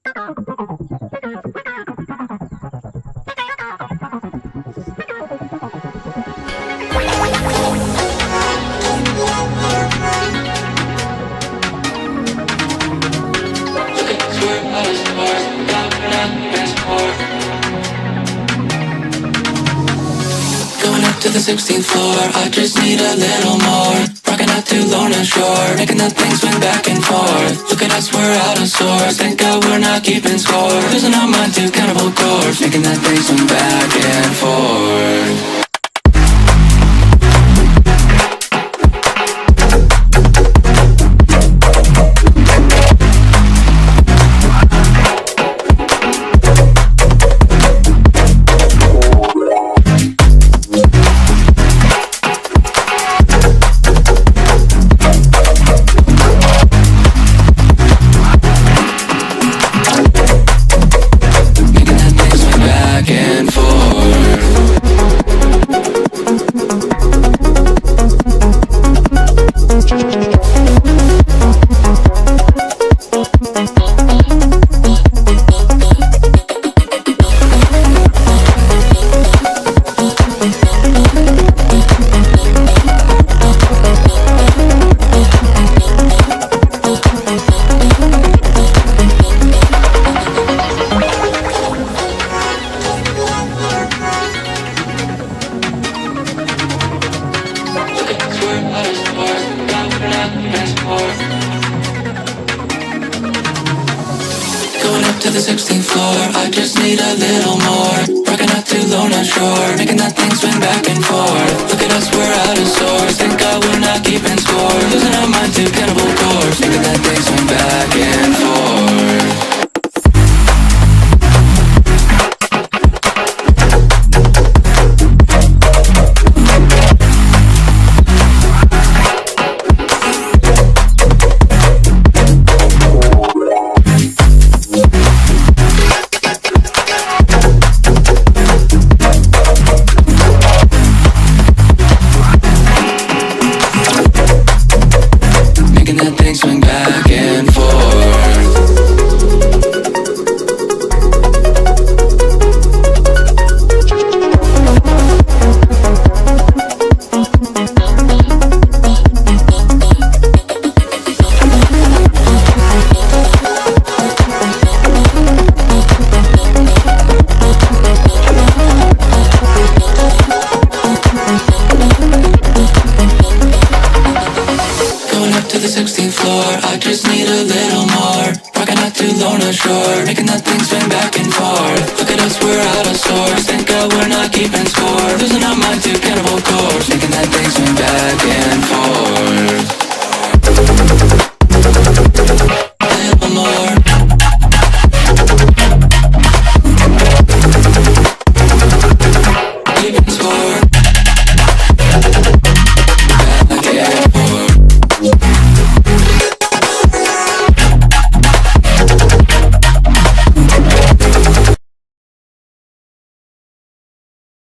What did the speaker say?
To the 16th floor, I just need a little more. Rocking out to Lorna Shore, making that thing swing back and forth. Look at us, we're out of sorts. Thank God we're not keeping score. Losing our mind to cannibal chords, making that thing swing back and forth. To the 16th floor, I just need a little more. Rocking out to Lorna Shore, making that thing swing back and forth. Look at us, we're out of sorts. Thank God we're not keeping score. Losing our mind to cannibal chords, making that thing swing back and forth. Swing back and forth. To the 16th floor, I just need a little more. Rocking out to Lorna Shore, making that thing swing back and forth. Look at us, we're out of sorts. Thank God we're not keeping score. Losing our mind to cannibal chords, making that thing swing back and